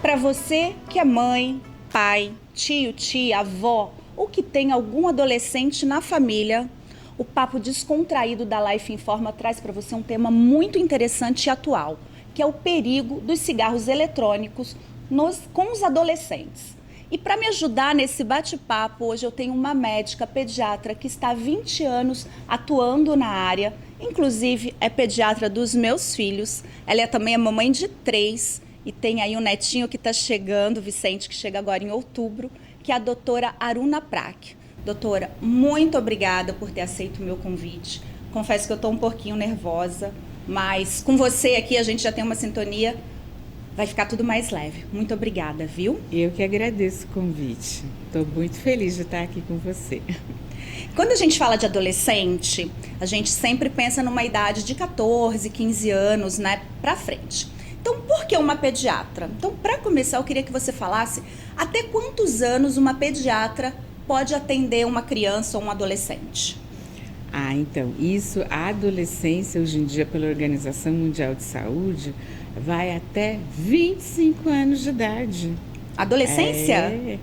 Para você que é mãe, pai, tio, tia, avó ou que tem algum adolescente na família, o Papo Descontraído da Life Informa traz para você um tema muito interessante e atual, que é o perigo dos cigarros eletrônicos com os adolescentes. E para me ajudar nesse bate-papo, hoje eu tenho uma médica pediatra que está há 20 anos atuando na área, inclusive é pediatra dos meus filhos, ela também é mamãe de 3 e tem aí um netinho que está chegando, Vicente, que chega agora em outubro, que é a doutora Aruna Prak. Doutora, muito obrigada por ter aceito o meu convite. Confesso que eu estou um pouquinho nervosa, mas com você aqui a gente já tem uma sintonia, vai ficar tudo mais leve. Muito obrigada, viu? Eu que agradeço o convite. Estou muito feliz de estar aqui com você. Quando a gente fala de adolescente, a gente sempre pensa numa idade de 14, 15 anos, né, pra frente. Então, por que uma pediatra? Então, para começar, eu queria que você falasse até quantos anos uma pediatra pode atender uma criança ou um adolescente? Então, a adolescência, hoje em dia, pela Organização Mundial de Saúde, vai até 25 anos de idade. Adolescência?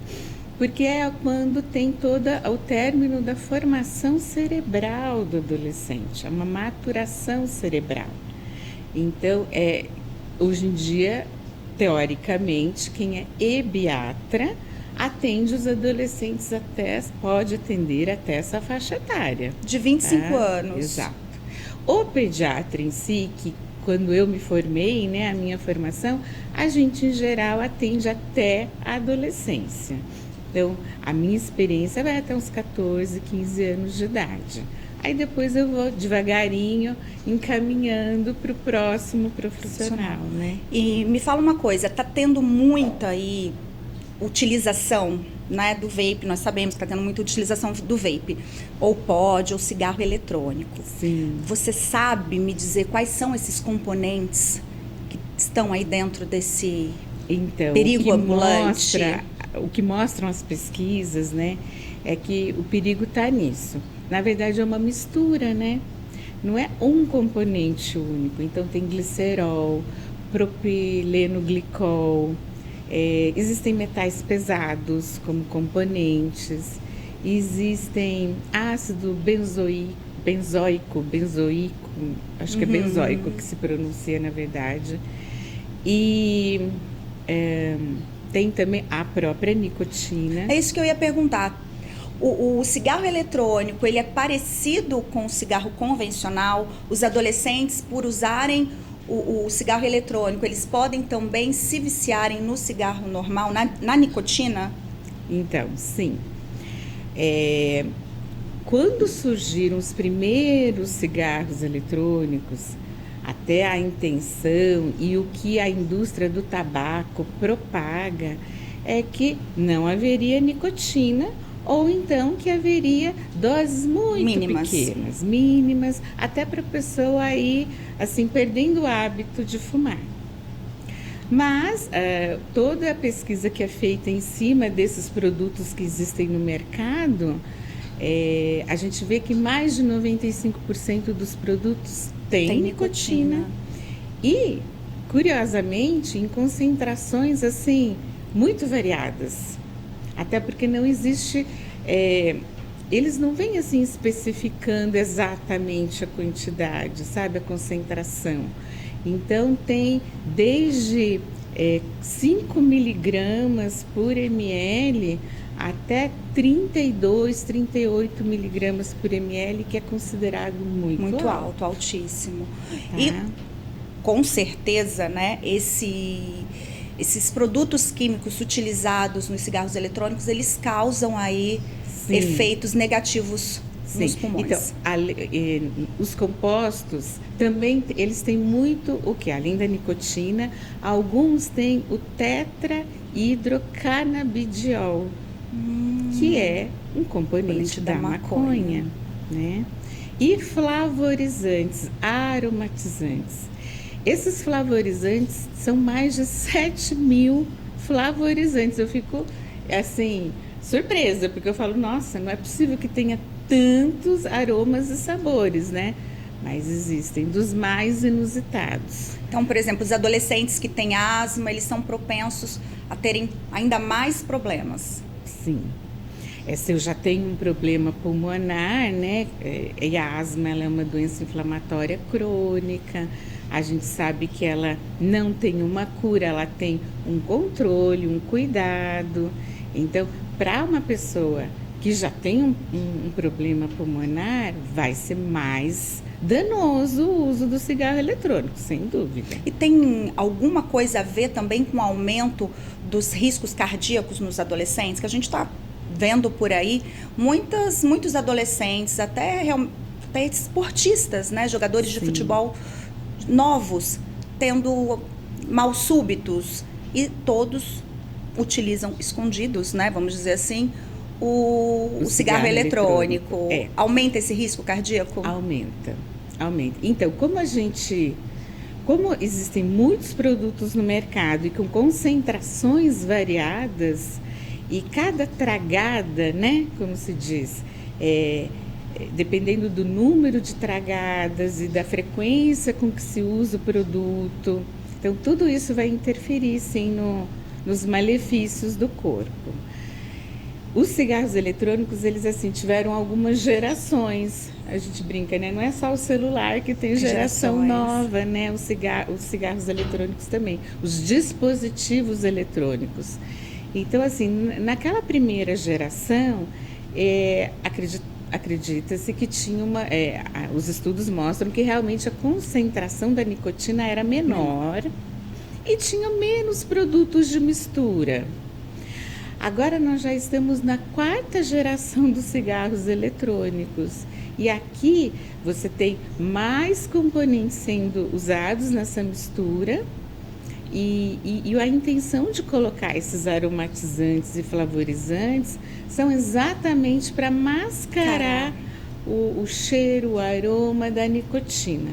Porque é quando tem todo o término da formação cerebral do adolescente, é uma maturação cerebral. Então, hoje em dia, teoricamente, quem é ebiatra atende os adolescentes pode atender até essa faixa etária. De 25 anos. Exato. O pediatra em si, que quando eu me formei, né, a minha formação, a gente em geral atende até a adolescência. Então, a minha experiência vai até uns 14, 15 anos de idade. Aí depois eu vou devagarinho encaminhando para o próximo profissional, né? E me fala uma coisa, tá tendo muita aí utilização, né, do vape, nós sabemos que está tendo muita utilização do vape, ou pod, ou cigarro eletrônico. Sim. Você sabe me dizer quais são esses componentes que estão aí dentro desse perigo ambulante? O que mostram as pesquisas, né, é que o perigo está nisso. Na verdade, é uma mistura, né? Não é um componente único. Então, tem glicerol, propilenoglicol, existem metais pesados como componentes, existem ácido benzoico, acho que é benzoico que se pronuncia na verdade, e tem também a própria nicotina. É isso que eu ia perguntar. O cigarro eletrônico, ele é parecido com o cigarro convencional? Os adolescentes, por usarem o cigarro eletrônico, eles podem também se viciarem no cigarro normal, na nicotina? Então, sim. Quando surgiram os primeiros cigarros eletrônicos, até a intenção e o que a indústria do tabaco propaga é que não haveria nicotina, ou então que haveria doses muito pequenas, mínimas, até para a pessoa ir assim, perdendo o hábito de fumar. Mas toda a pesquisa que é feita em cima desses produtos que existem no mercado, a gente vê que mais de 95% dos produtos tem nicotina. E, curiosamente, em concentrações assim, muito variadas. Até porque não existe, eles não vêm assim especificando exatamente a quantidade, sabe, a concentração. Então tem desde 5 miligramas por ml até 32, 38 miligramas por ml, que é considerado muito alto, altíssimo. Tá? E com certeza, né, esses produtos químicos utilizados nos cigarros eletrônicos, eles causam aí efeitos negativos nos pulmões. Então, os compostos também, eles têm muito o que? Além da nicotina, alguns têm o tetrahidrocanabidiol, que é um componente da maconha, né? E flavorizantes, aromatizantes. Esses flavorizantes são mais de 7.000 flavorizantes. Eu fico, assim, surpresa, porque eu falo, nossa, não é possível que tenha tantos aromas e sabores, né? Mas existem dos mais inusitados. Então, por exemplo, os adolescentes que têm asma, eles são propensos a terem ainda mais problemas. Sim. Se eu já tenho um problema pulmonar, né? E a asma, ela é uma doença inflamatória crônica. A gente sabe que ela não tem uma cura, ela tem um controle, um cuidado. Então, para uma pessoa que já tem um problema pulmonar, vai ser mais danoso o uso do cigarro eletrônico, sem dúvida. E tem alguma coisa a ver também com o aumento dos riscos cardíacos nos adolescentes? Que a gente está vendo por aí muitos adolescentes, até esportistas, né, jogadores de futebol novos, tendo mal súbitos, e todos utilizam escondidos, né, vamos dizer assim, o cigarro eletrônico. Aumenta esse risco cardíaco? Aumenta. Então, como existem muitos produtos no mercado e com concentrações variadas, e cada tragada, né, como se diz, dependendo do número de tragadas e da frequência com que se usa o produto, então tudo isso vai interferir, sim, nos malefícios do corpo. Os cigarros eletrônicos, eles assim tiveram algumas gerações. A gente brinca, né? Não é só o celular que tem geração nova, né? Os cigarros eletrônicos também, os dispositivos eletrônicos. Então, assim, naquela primeira geração, acredita-se que tinha os estudos mostram que realmente a concentração da nicotina era menor e tinha menos produtos de mistura. Agora nós já estamos na 4ª geração dos cigarros eletrônicos. E aqui você tem mais componentes sendo usados nessa mistura. E a intenção de colocar esses aromatizantes e flavorizantes são exatamente para mascarar o cheiro, o aroma da nicotina.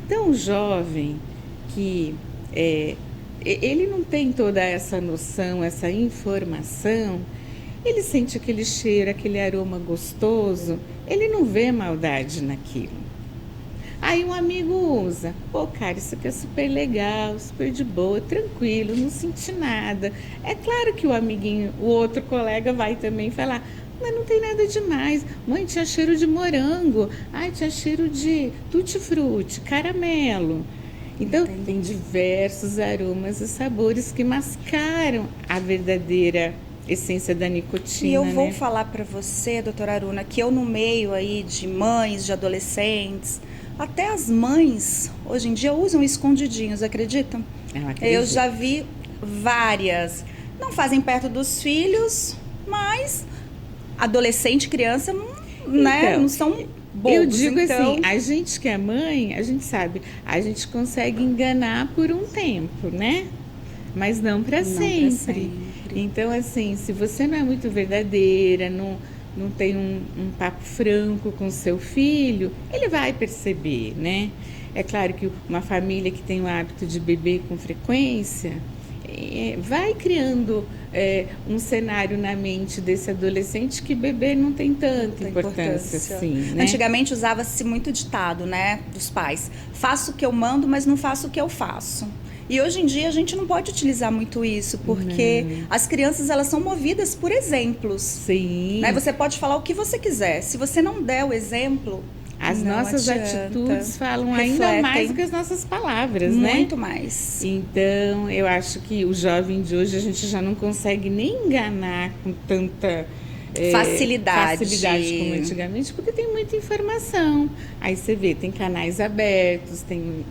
Então, o jovem que ele não tem toda essa noção, essa informação, ele sente aquele cheiro, aquele aroma gostoso, ele não vê maldade naquilo. Aí um amigo usa, pô, cara, isso aqui é super legal, super de boa, tranquilo, não senti nada. É claro que o amiguinho, o outro colega vai também falar, mas não tem nada demais. Mãe, tinha cheiro de morango, ai, tinha cheiro de tutti-frutti, caramelo. Então, tem diversos aromas e sabores que mascaram a verdadeira essência da nicotina. E eu vou falar para você, doutora Aruna, que eu no meio aí de mães, de adolescentes, até as mães, hoje em dia, usam escondidinhos, acreditam? Eu já vi várias. Não fazem perto dos filhos, mas adolescente, criança, né, não são bobos. Eu digo assim, a gente que é mãe, a gente sabe, a gente consegue enganar por um tempo, né? Mas não para sempre. Então, assim, se você não é muito verdadeira, não tem um papo franco com seu filho, ele vai perceber, né? É claro que uma família que tem o hábito de beber com frequência vai criando um cenário na mente desse adolescente que beber não tem tanta importância assim, né? Antigamente usava-se muito ditado, né, dos pais: faço o que eu mando, mas não faço o que eu faço. E hoje em dia a gente não pode utilizar muito isso, porque as crianças, elas são movidas por exemplos. Sim. Né? Você pode falar o que você quiser. Se você não der o exemplo, as nossas atitudes falam ainda mais do que as nossas palavras, muito né? Muito mais. Então, eu acho que o jovem de hoje, a gente já não consegue nem enganar com tanta facilidade como antigamente, porque tem muita informação. Aí você vê, tem canais abertos, tem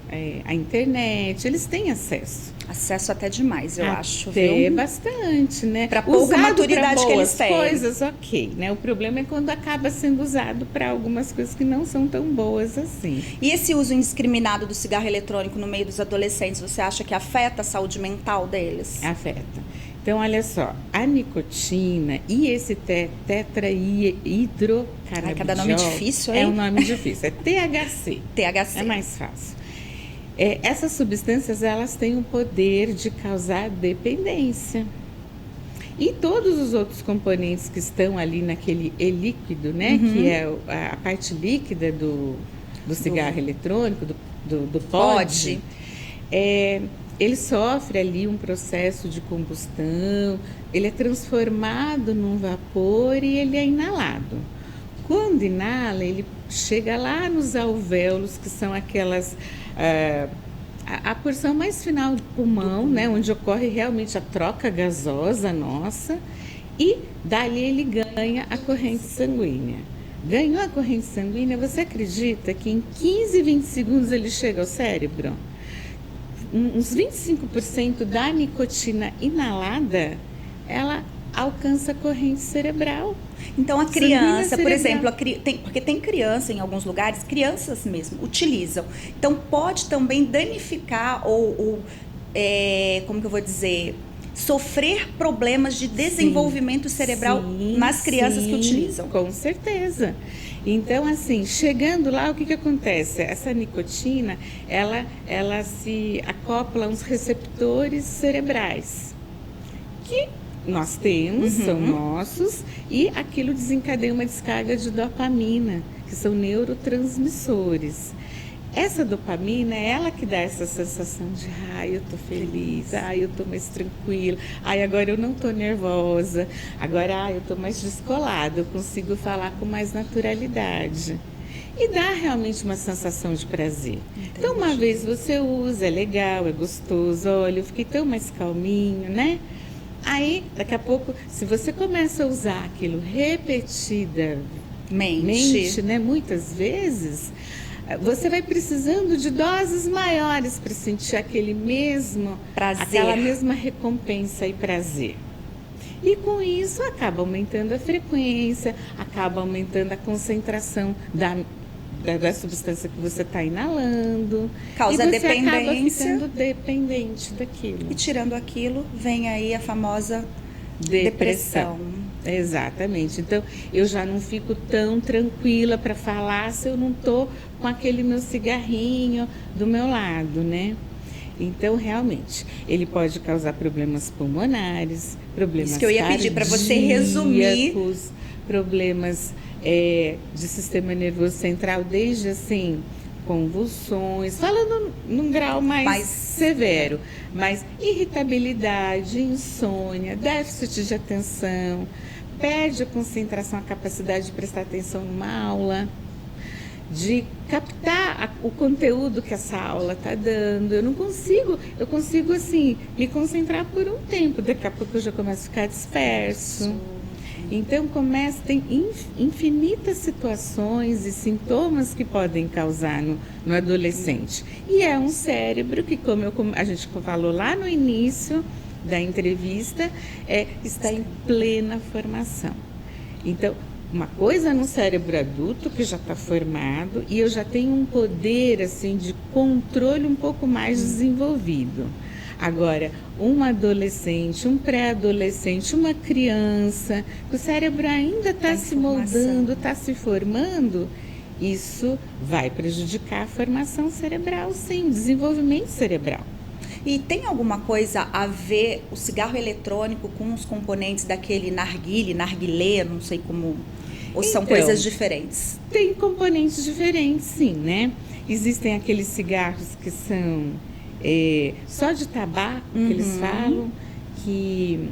a internet, eles têm acesso. Acesso até demais, eu acho. Até bastante, né? Para pouca maturidade que eles têm. Coisas, ok, né? O problema é quando acaba sendo usado para algumas coisas que não são tão boas assim. E esse uso indiscriminado do cigarro eletrônico no meio dos adolescentes, você acha que afeta a saúde mental deles? Afeta. Então, olha só, a nicotina e esse tetrahidrocannabinol... Cada nome difícil, hein? É um nome difícil, é THC. THC. É mais fácil. Essas substâncias, elas têm o poder de causar dependência. E todos os outros componentes que estão ali naquele líquido, né? Que é a parte líquida do cigarro eletrônico, do pod, ele sofre ali um processo de combustão, ele é transformado num vapor e ele é inalado. Quando inala, ele chega lá nos alvéolos, que são aquelas... a porção mais final do pulmão, né, onde ocorre realmente a troca gasosa nossa, e dali ele ganha a corrente sanguínea. Ganhou a corrente sanguínea, você acredita que em 15, 20 segundos ele chega ao cérebro? Uns 25% da nicotina inalada, ela alcança a corrente cerebral. Então a criança, por exemplo, porque tem criança em alguns lugares, crianças mesmo utilizam. Então pode também danificar ou como que eu vou dizer, sofrer problemas de desenvolvimento cerebral nas crianças que utilizam. Com certeza. Então, assim, chegando lá, o que acontece? Essa nicotina, ela se acopla a uns receptores cerebrais que nós temos, são nossos, e aquilo desencadeia uma descarga de dopamina, que são neurotransmissores. Essa dopamina é ela que dá essa sensação de, eu tô feliz, eu tô mais tranquila, agora eu não tô nervosa, agora, eu tô mais descolada, eu consigo falar com mais naturalidade. E dá realmente uma sensação de prazer. Entendi. Então, uma vez você usa, é legal, é gostoso, olha, eu fiquei tão mais calminho, né? Aí, daqui a pouco, se você começa a usar aquilo repetidamente, né, muitas vezes, você vai precisando de doses maiores para sentir aquele mesmo prazer, aquela mesma recompensa e prazer. E com isso acaba aumentando a frequência, acaba aumentando a concentração da substância que você está inalando. Causa e você dependência. Acaba ficando dependente daquilo. E tirando aquilo, vem aí a famosa depressão. Exatamente. Então, eu já não fico tão tranquila para falar se eu não estou com aquele meu cigarrinho do meu lado, né? Então, realmente, ele pode causar problemas pulmonares, problemas Isso que eu ia pedir para você resumir. Problemas de sistema nervoso central, desde assim, convulsões, falando num grau mais severo, mas irritabilidade, insônia, déficit de atenção, perde a concentração, a capacidade de prestar atenção numa aula, de captar o conteúdo que essa aula está dando. Eu consigo assim, me concentrar por um tempo, daqui a pouco eu já começo a ficar disperso. Então tem infinitas situações e sintomas que podem causar no adolescente. E é um cérebro que, como a gente falou lá no início da entrevista, está em plena formação. Então, uma coisa no cérebro adulto que já está formado e eu já tenho um poder assim de controle um pouco mais desenvolvido. Agora, um adolescente, um pré-adolescente, uma criança, que o cérebro ainda está se moldando, está se formando, isso vai prejudicar a formação cerebral, sim, o desenvolvimento cerebral. E tem alguma coisa a ver o cigarro eletrônico com os componentes daquele narguilé, não sei como... Ou são coisas diferentes? Tem componentes diferentes, sim, né? Existem aqueles cigarros que são só de tabaco, que eles falam, que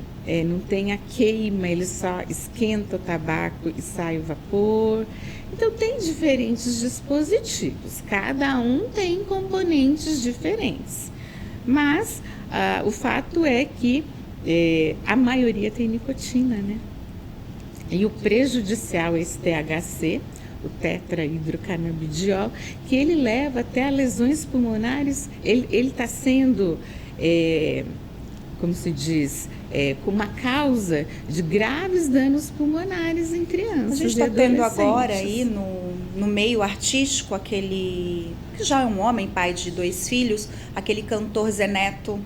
não tem a queima, eles só esquentam o tabaco e sai o vapor. Então, tem diferentes dispositivos, cada um tem componentes diferentes. Mas o fato é que a maioria tem nicotina, né? E o prejudicial é esse THC, o tetrahidrocanabidiol, que ele leva até a lesões pulmonares. Ele está sendo, como se diz, uma causa de graves danos pulmonares em crianças. A gente está tendo agora aí no meio artístico aquele, que já é um homem, pai de 2 filhos, aquele cantor Zé Neto,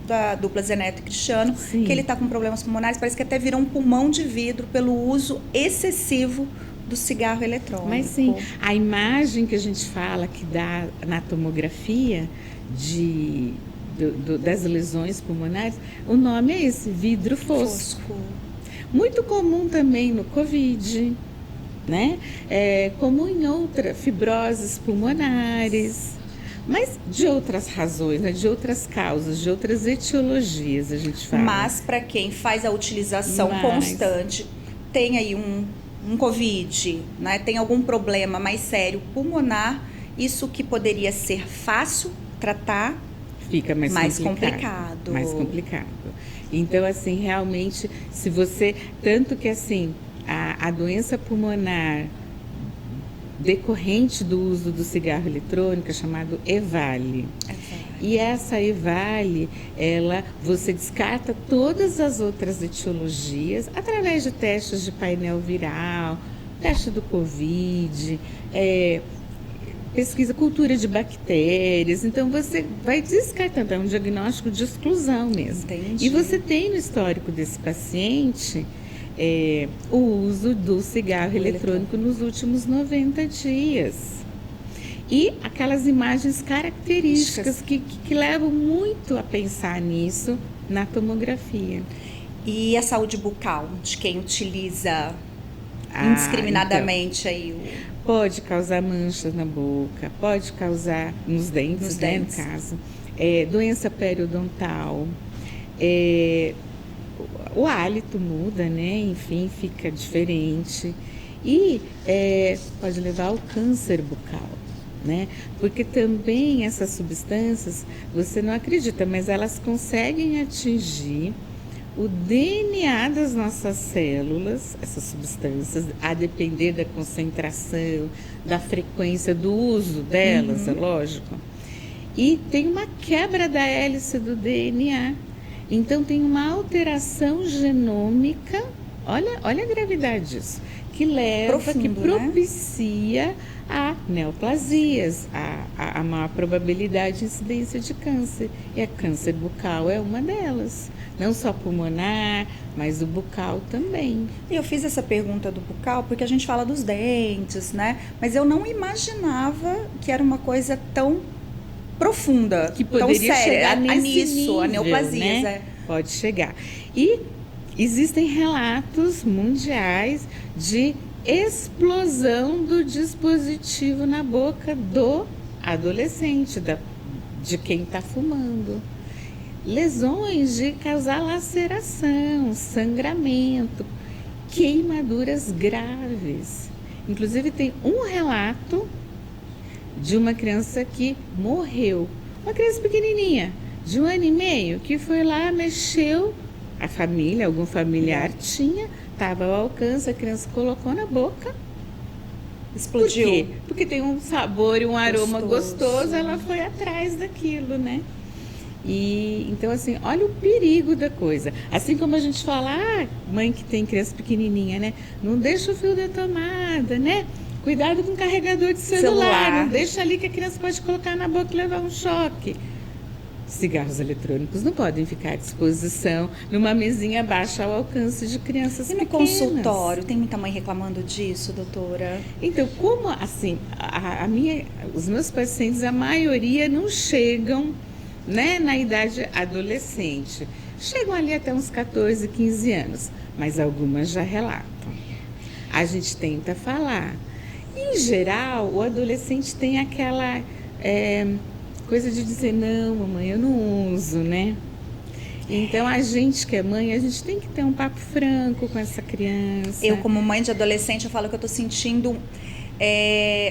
da dupla Zé Neto e Cristiano, sim, que ele está com problemas pulmonares, parece que até virou um pulmão de vidro pelo uso excessivo do cigarro eletrônico. Mas sim, a imagem que a gente fala que dá na tomografia das lesões pulmonares, o nome é esse, vidro fosco. Muito comum também no Covid, né? Como em outras fibroses pulmonares. Mas de outras razões, né? De outras causas, de outras etiologias, a gente fala. Mas para quem faz a utilização constante, tem aí um Covid, né? Tem algum problema mais sério pulmonar, isso que poderia ser fácil tratar, fica mais complicado. Mais complicado. Então, assim, realmente, se você... Tanto que, assim, a doença pulmonar decorrente do uso do cigarro eletrônico é chamado EVALI. E essa EVALI, você descarta todas as outras etiologias através de testes de painel viral, teste do Covid, pesquisa cultura de bactérias. Então, você vai descartando, é um diagnóstico de exclusão mesmo. Entendi. E você tem no histórico desse paciente o uso do cigarro eletrônico nos últimos 90 dias. E aquelas imagens características que levam muito a pensar nisso na tomografia. E a saúde bucal de quem utiliza indiscriminadamente então, aí pode causar manchas na boca, pode causar nos dentes, né, no caso, doença periodontal, o hálito muda, né? Enfim, fica diferente e pode levar ao câncer bucal, né? Porque também essas substâncias, você não acredita, mas elas conseguem atingir o DNA das nossas células, essas substâncias, a depender da concentração, da frequência do uso delas, é lógico. E tem uma quebra da hélice do DNA. Então, tem uma alteração genômica, olha a gravidade disso, que propicia a neoplasias, a maior probabilidade de incidência de câncer. E a câncer bucal é uma delas. Não só pulmonar, mas o bucal também. Eu fiz essa pergunta do bucal porque a gente fala dos dentes, né? Mas eu não imaginava que era uma coisa tão profunda, que poderia tão séria, chegar nisso, nível, a neoplasias, né? Pode chegar. E existem relatos mundiais de explosão do dispositivo na boca do adolescente, de quem está fumando. Lesões de causar laceração, sangramento, queimaduras graves. Inclusive tem um relato de uma criança que morreu, uma criança pequenininha, de 1 ano e meio, que foi lá, mexeu, a família, algum familiar tinha, estava ao alcance, a criança colocou na boca. Explodiu. Por quê? Porque tem um sabor e um aroma gostoso, ela foi atrás daquilo, né? E então, assim, olha o perigo da coisa. Assim como a gente fala, mãe que tem criança pequenininha, né? Não deixa o fio da tomada, né? Cuidado com o carregador de celular. Não deixa ali que a criança pode colocar na boca e levar um choque. Cigarros eletrônicos não podem ficar à disposição numa mesinha baixa ao alcance de crianças pequenas. E no consultório, tem muita mãe reclamando disso, doutora? Então, como assim, os meus pacientes, a maioria não chegam, né, na idade adolescente. Chegam ali até uns 14, 15 anos, mas algumas já relatam. A gente tenta falar. Em geral, o adolescente tem aquela coisa de dizer, não, mamãe, eu não uso, né? Então, a gente que é mãe, a gente tem que ter um papo franco com essa criança. Eu, como mãe de adolescente, eu falo que eu tô sentindo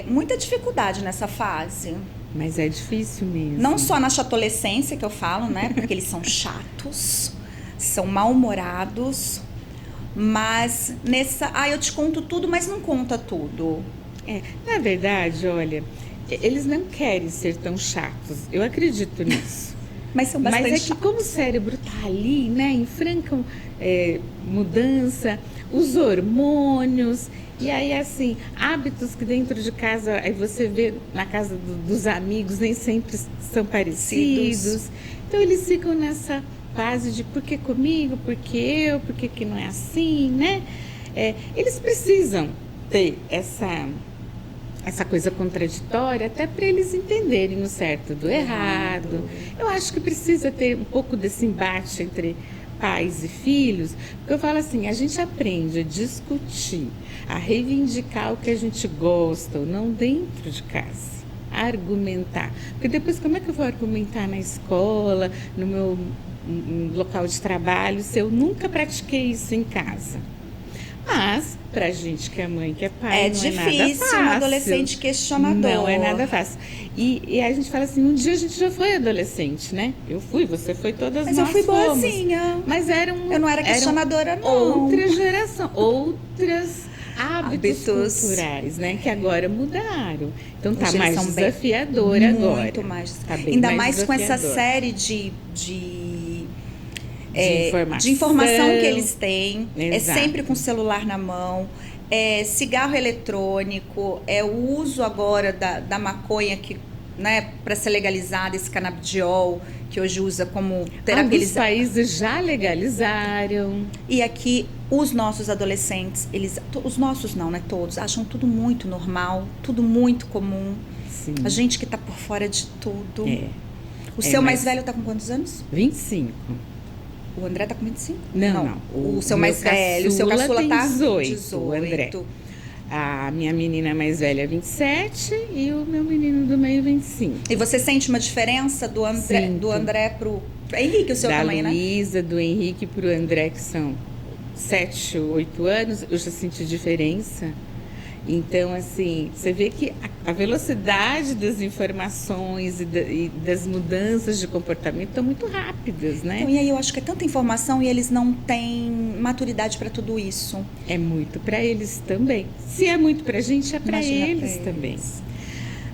muita dificuldade nessa fase. Mas é difícil mesmo. Não só na chatolescência que eu falo, né? Porque eles são chatos, são mal-humorados. Mas nessa... eu te conto tudo, mas não conta tudo. Na verdade, olha, eles não querem ser tão chatos. Eu acredito nisso. Mas são bastante chatos. Mas como o cérebro tá ali, né? Em franca mudança, os hormônios... E aí, assim, hábitos que dentro de casa, aí você vê na casa dos amigos, nem sempre são parecidos. Então, eles ficam nessa fase de por que comigo, por que eu, por que não é assim, né? Eles precisam ter essa coisa contraditória até para eles entenderem o certo do errado. Eu acho que precisa ter um pouco desse embate entre pais e filhos, porque eu falo assim, a gente aprende a discutir, a reivindicar o que a gente gosta ou não dentro de casa. argumentar. Porque depois como é que eu vou argumentar na escola, no meu local de trabalho, se eu nunca pratiquei isso em casa? Mas, pra gente que é mãe, que é pai, não é nada difícil, fácil. um adolescente questionador. Não é nada fácil. E a gente fala assim, um dia a gente já foi adolescente, né? Eu fui, você foi, todas Mas nós eu fui fomos. boazinha. Mas Eu não era questionadora, não. Outra geração, outros hábitos culturais, né? Que agora mudaram. Então tá Hoje mais eles são desafiador bem, agora. muito mais. Tá bem Ainda mais mais com essa desafiador. série de De informação que eles têm. É Exato. sempre com o celular na mão. Cigarro eletrônico, o uso agora da maconha que, né, para ser legalizada, esse canabidiol que hoje usa como terapia. Alguns países já legalizaram. E aqui os nossos adolescentes, os nossos não, né, todos, acham tudo muito normal, tudo muito comum. Sim. A gente que tá por fora de tudo. O É, seu mais mas- velho tá com quantos anos? 25. O André tá com 25? Não. O seu meu mais velho, o seu caçula tem tá 18, o André. A minha menina mais velha 27 e o meu menino do meio 25. E você sente uma diferença do Sinto. André pro Henrique, o seu Da também, né? Luísa, do Henrique pro André, que são 7, 8 anos, eu já senti diferença. Então, assim, você vê que a velocidade das informações e das mudanças de comportamento estão muito rápidas, né? Então, e aí eu acho que é tanta informação e eles não têm maturidade para tudo isso. É muito para eles também. Se é muito para a gente, é para Imagina eles pra também. eles.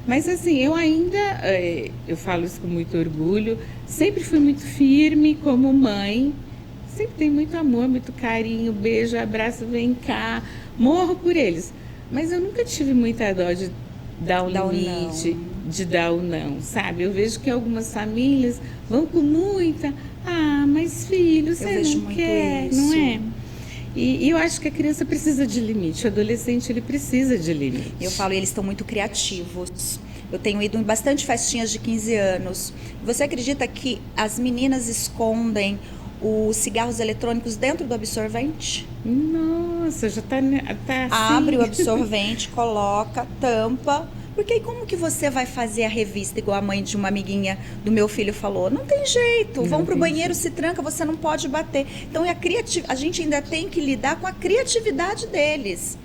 Mas assim, eu ainda, eu falo isso com muito orgulho, sempre fui muito firme como mãe, sempre tenho muito amor, muito carinho, beijo, abraço, vem cá, morro por eles. Mas eu nunca tive muita dó de dar um Dar o limite, não. de dar o não, sabe? Eu vejo que algumas famílias vão com muita, mas filho, você vejo não muito quer, isso. não é? E eu acho que a criança precisa de limite, o adolescente ele precisa de limite. Eu falo, eles estão muito criativos. Eu tenho ido em bastante festinhas de 15 anos. Você acredita que as meninas escondem os cigarros eletrônicos dentro do absorvente? Nossa, já tá assim. Abre o absorvente, coloca, tampa. Porque aí como que você vai fazer a revista igual a mãe de uma amiguinha do meu filho falou? Não tem jeito, vão pro banheiro, se tranca, você não pode bater. Então a gente ainda tem que lidar com a criatividade deles.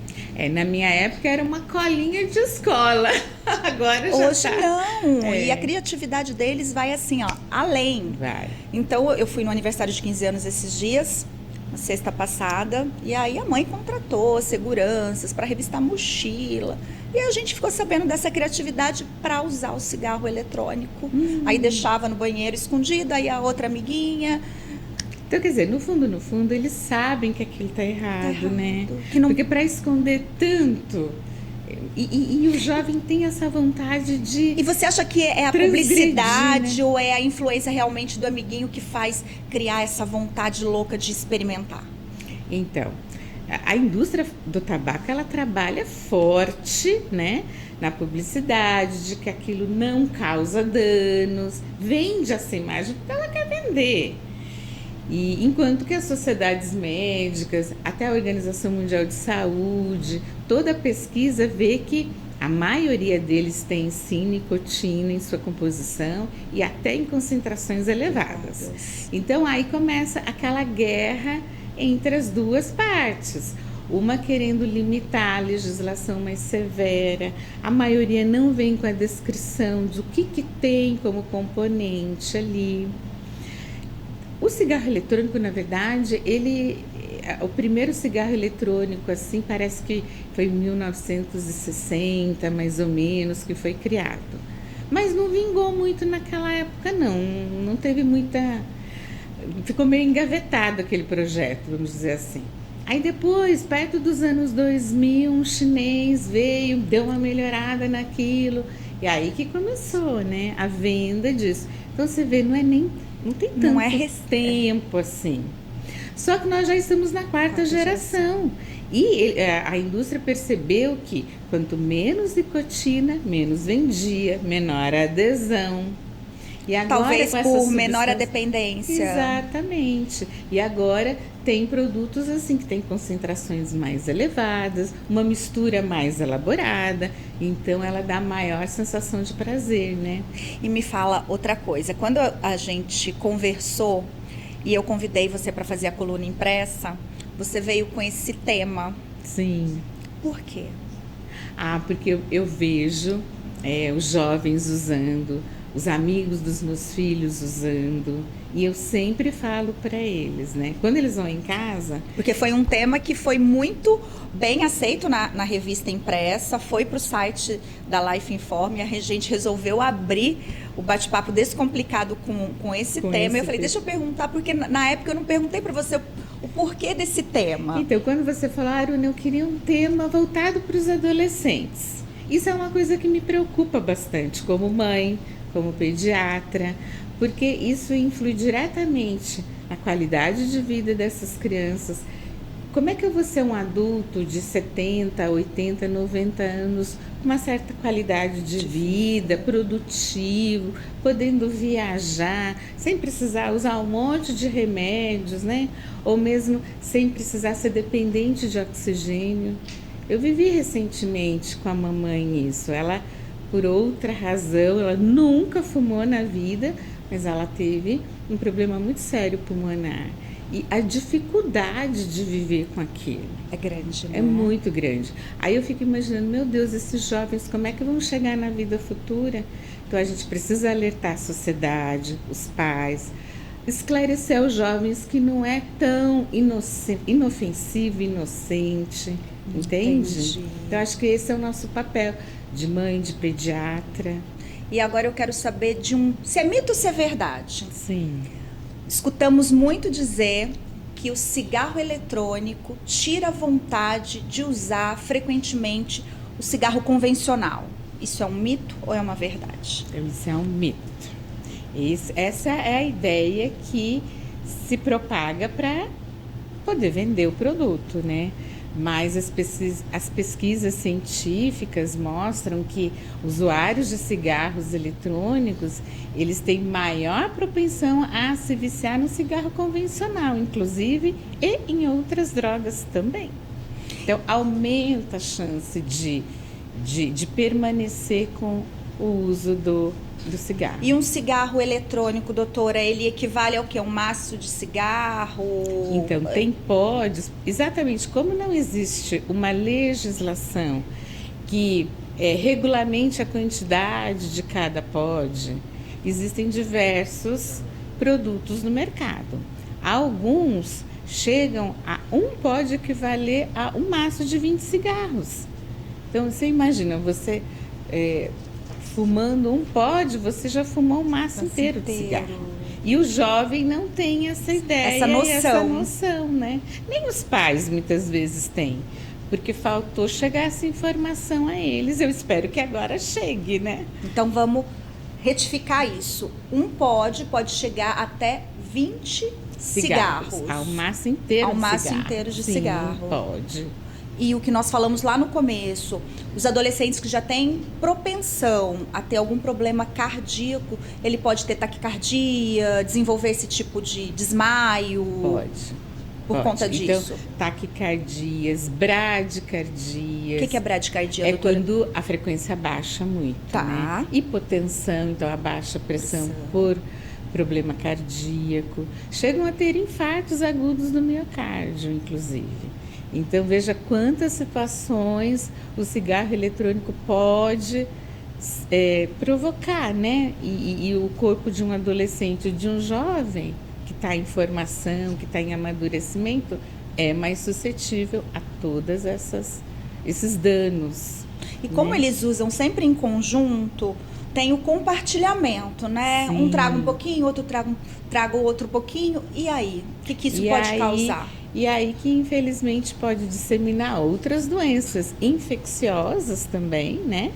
Na minha época era uma colinha de escola. Agora já Hoje tá. não. E a criatividade deles vai assim, ó, além. Vai. Então eu fui no aniversário de 15 anos esses dias, na sexta passada, e aí a mãe contratou seguranças para revistar a mochila. E a gente ficou sabendo dessa criatividade para usar o cigarro eletrônico. Aí deixava no banheiro escondido, aí a outra amiguinha. Então, quer dizer, no fundo, eles sabem que aquilo tá errado, né? Que não- Porque para esconder tanto. E o jovem tem essa vontade de. E você acha que é a Transgredir, publicidade, né? ou é a influência realmente do amiguinho que faz criar essa vontade louca de experimentar? Então, a indústria do tabaco, ela trabalha forte, né? Na publicidade, de que aquilo não causa danos, vende essa imagem porque ela quer vender. E enquanto que as sociedades médicas, até a Organização Mundial de Saúde, toda a pesquisa vê que a maioria deles tem sim nicotina em sua composição e até em concentrações elevadas. Então aí começa aquela guerra entre as duas partes. Uma querendo limitar a legislação mais severa, a maioria não vem com a descrição do que tem como componente ali. O cigarro eletrônico, na verdade, o primeiro cigarro eletrônico, assim, parece que foi em 1960, mais ou menos, que foi criado. Mas não vingou muito naquela época, não. Não teve muita... Ficou meio engavetado aquele projeto, vamos dizer assim. Aí depois, perto dos anos 2000, um chinês veio, deu uma melhorada naquilo. E aí que começou, né, a venda disso. Então, você vê, não tem tanto tempo assim. Só que nós já estamos na quarta geração. E a indústria percebeu que quanto menos nicotina, menos vendia, menor a adesão. E agora, Talvez com essa por menor a substância- dependência. Exatamente. E agora tem produtos assim que tem concentrações mais elevadas, uma mistura mais elaborada, então ela dá maior sensação de prazer, né? E me fala outra coisa, quando a gente conversou e eu convidei você para fazer a coluna impressa, você veio com esse tema. Sim. Por quê? Porque eu vejo os jovens usando, os amigos dos meus filhos usando, e eu sempre falo para eles, né? Quando eles vão em casa... Porque foi um tema que foi muito bem aceito na revista impressa, foi para o site da Life Inform, e a gente resolveu abrir o bate-papo descomplicado com esse tema. Eu falei, deixa eu perguntar, porque na época eu não perguntei para você o porquê desse tema. Então, quando você falou, Aruna, eu queria um tema voltado para os adolescentes. Isso é uma coisa que me preocupa bastante, como mãe, como pediatra, porque isso influi diretamente na qualidade de vida dessas crianças. Como é que eu vou ser um adulto de 70, 80, 90 anos com uma certa qualidade de vida, produtivo, podendo viajar, sem precisar usar um monte de remédios, né? Ou mesmo sem precisar ser dependente de oxigênio. Eu vivi recentemente com a mamãe isso. Ela, por outra razão, ela nunca fumou na vida, mas ela teve um problema muito sério pulmonar. E a dificuldade de viver com aquilo é grande, né? É muito grande. Aí eu fico imaginando, meu Deus, esses jovens, como é que vão chegar na vida futura? Então a gente precisa alertar a sociedade, os pais, esclarecer aos jovens que não é tão inofensivo, inocente, entende? Entendi. Então acho que esse é o nosso papel de mãe, de pediatra. E agora eu quero saber se é mito ou se é verdade. Sim. Escutamos muito dizer que o cigarro eletrônico tira a vontade de usar frequentemente o cigarro convencional. Isso é um mito ou é uma verdade? Isso é um mito. Essa é a ideia que se propaga para poder vender o produto, né? Mas as pesquisas científicas mostram que usuários de cigarros eletrônicos, eles têm maior propensão a se viciar no cigarro convencional, inclusive, e em outras drogas também. Então, aumenta a chance de permanecer com o uso do cigarro. E um cigarro eletrônico, doutora, ele equivale ao quê? Um maço de cigarro? Então, tem pods, exatamente como não existe uma legislação que regulamente a quantidade de cada pod, existem diversos produtos no mercado. Alguns chegam a um pod equivaler a um maço de 20 cigarros. Então, você imagina, você... fumando um pod, você já fumou um maço inteiro de cigarro. E o jovem não tem essa ideia, essa noção, né? Nem os pais muitas vezes têm, porque faltou chegar essa informação a eles. Eu espero que agora chegue, né? Então vamos retificar isso. Um pod pode chegar até 20 cigarros. Ao maço inteiro de maço cigarro. Inteiro de Sim, cigarro. Pode. E o que nós falamos lá no começo, os adolescentes que já têm propensão a ter algum problema cardíaco, ele pode ter taquicardia, desenvolver esse tipo de desmaio? Por conta disso. Então, taquicardias, bradicardias. O que é bradicardia, doutora? Quando a frequência baixa muito, tá, né? Hipotensão, então abaixa a pressão por problema cardíaco. Chegam a ter infartos agudos do miocárdio, inclusive. Então, veja quantas situações o cigarro eletrônico pode provocar, né? E o corpo de um adolescente, de um jovem que está em formação, que está em amadurecimento, é mais suscetível a todas esses danos. E como eles usam sempre em conjunto, tem o compartilhamento, né? Sim. Um traga um pouquinho, outro traga o outro pouquinho. E aí? O que isso pode causar? E aí que, infelizmente, pode disseminar outras doenças infecciosas também, né?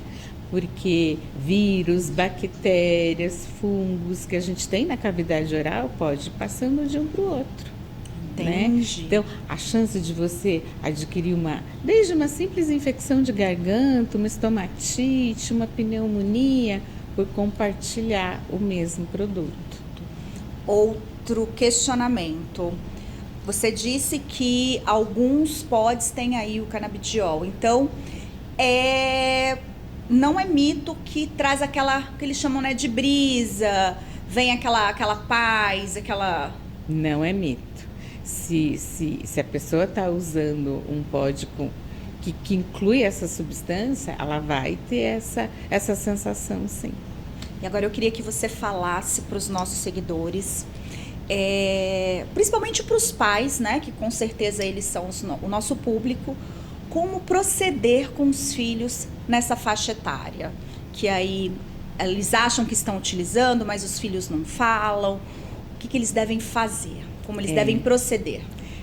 Porque vírus, bactérias, fungos que a gente tem na cavidade oral pode ir passando de um para o outro. Entendi. Né? Então, a chance de você adquirir desde uma simples infecção de garganta, uma estomatite, uma pneumonia, por compartilhar o mesmo produto. Outro questionamento. Você disse que alguns pods têm aí o canabidiol. Então, não é mito que traz aquela que eles chamam, né, de brisa, vem aquela paz, aquela... Não é mito. Se a pessoa está usando um pod que inclui essa substância, ela vai ter essa sensação, sim. E agora eu queria que você falasse para os nossos seguidores, principalmente para os pais, né, que com certeza eles são o nosso público, como proceder com os filhos nessa faixa etária, que aí eles acham que estão utilizando, mas os filhos não falam. O que eles devem fazer? Como eles devem proceder?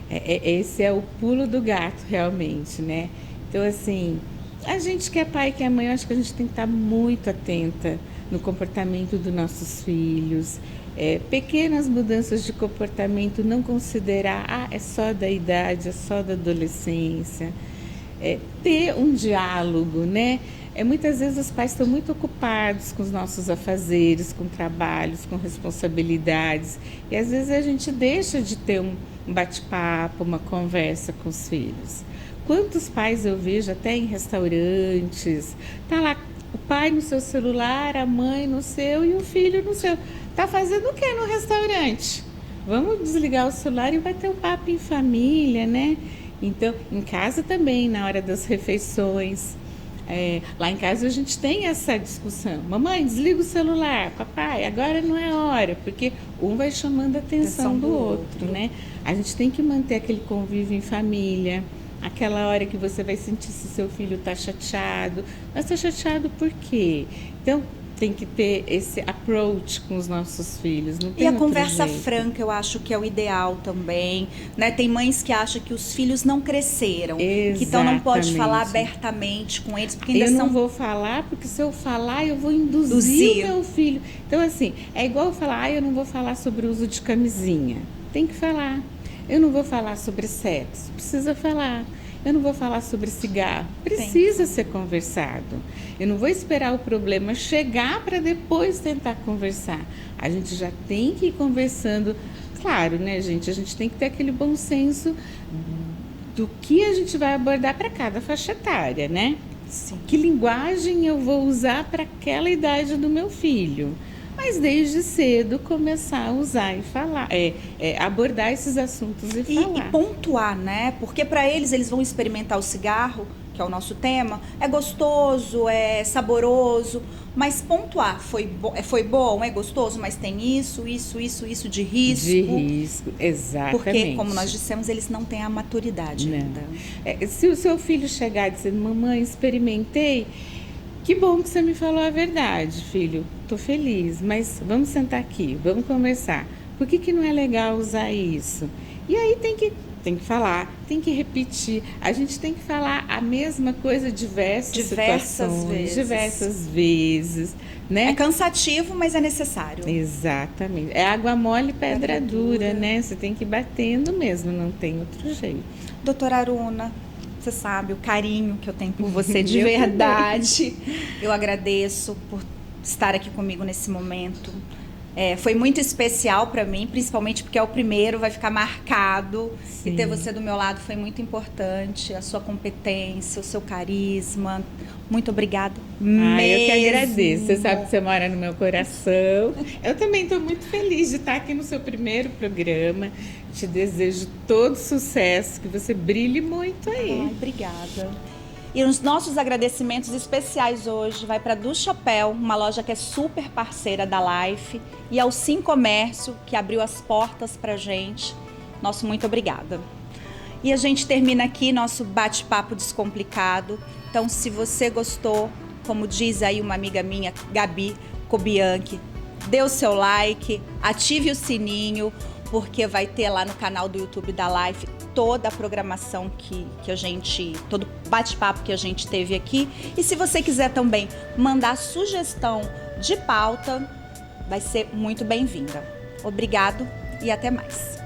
Esse é o pulo do gato, realmente, né? Então, assim, a gente que é pai, que é mãe, eu acho que a gente tem que estar muito atenta no comportamento dos nossos filhos. Pequenas mudanças de comportamento, não considerar, é só da idade, é só da adolescência. Ter um diálogo, né? Muitas vezes os pais estão muito ocupados com os nossos afazeres, com trabalhos, com responsabilidades. E às vezes a gente deixa de ter um bate-papo, uma conversa com os filhos. Quantos pais eu vejo até em restaurantes, tá lá o pai no seu celular, a mãe no seu e o filho no seu. Tá fazendo o que no restaurante? Vamos desligar o celular e bater um papo em família, né? Então, em casa também, na hora das refeições. Lá em casa a gente tem essa discussão. Mamãe, desliga o celular. Papai, agora não é hora. Porque um vai chamando a atenção do outro, né? A gente tem que manter aquele convívio em família. Aquela hora que você vai sentir se seu filho está chateado. Mas está chateado por quê? Então, tem que ter esse approach com os nossos filhos. Não tem e a outro conversa jeito. franca, eu acho que é o ideal também, né? Tem mães que acham que os filhos não cresceram, que então não pode falar abertamente com eles, porque ainda não vou falar, porque se eu falar, eu vou induzir o meu filho. Então, assim, é igual falar, eu não vou falar sobre o uso de camisinha. Tem que falar. Eu não vou falar sobre sexo. Precisa falar. Eu não vou falar sobre cigarro. Precisa ser conversado. Eu não vou esperar o problema chegar para depois tentar conversar. A gente já tem que ir conversando. Claro, né, gente? A gente tem que ter aquele bom senso do que a gente vai abordar para cada faixa etária, né? Sim. Que linguagem eu vou usar para aquela idade do meu filho. Mas desde cedo começar a usar e falar, abordar esses assuntos e falar. E pontuar, né? Porque para eles vão experimentar o cigarro, que é o nosso tema, é gostoso, é saboroso, mas pontuar, foi bom, é gostoso, mas tem isso de risco. De risco, exatamente. Porque, como nós dissemos, eles não têm a maturidade ainda. Se o seu filho chegar dizendo, mamãe, experimentei, que bom que você me falou a verdade, filho. Tô feliz, mas vamos sentar aqui, vamos conversar. Por que não é legal usar isso? E aí tem que falar, tem que repetir. A gente tem que falar a mesma coisa diversas vezes, né? É cansativo, mas é necessário. Exatamente. É água mole, pedra dura, né? Você tem que ir batendo mesmo, não tem outro jeito. Doutora Aruna, você sabe o carinho que eu tenho por você de verdade. Eu agradeço por estar aqui comigo nesse momento. Foi muito especial para mim, principalmente porque é o primeiro, vai ficar marcado. Sim. E ter você do meu lado foi muito importante. A sua competência, o seu carisma. Muito obrigada mesmo. Eu que agradeço. Você sabe que você mora no meu coração. Eu também estou muito feliz de estar aqui no seu primeiro programa. Te desejo todo sucesso, que você brilhe muito aí. Ai, obrigada. E os nossos agradecimentos especiais hoje vai para a Du Chapéu, uma loja que é super parceira da Life, e ao Sim Comércio, que abriu as portas para a gente. Nosso muito obrigada. E a gente termina aqui nosso bate-papo descomplicado. Então, se você gostou, como diz aí uma amiga minha, Gabi Kobianchi, dê o seu like, ative o sininho, porque vai ter lá no canal do YouTube da Life toda a programação que a gente, todo bate-papo que a gente teve aqui. E se você quiser também mandar sugestão de pauta, vai ser muito bem-vinda. Obrigado e até mais.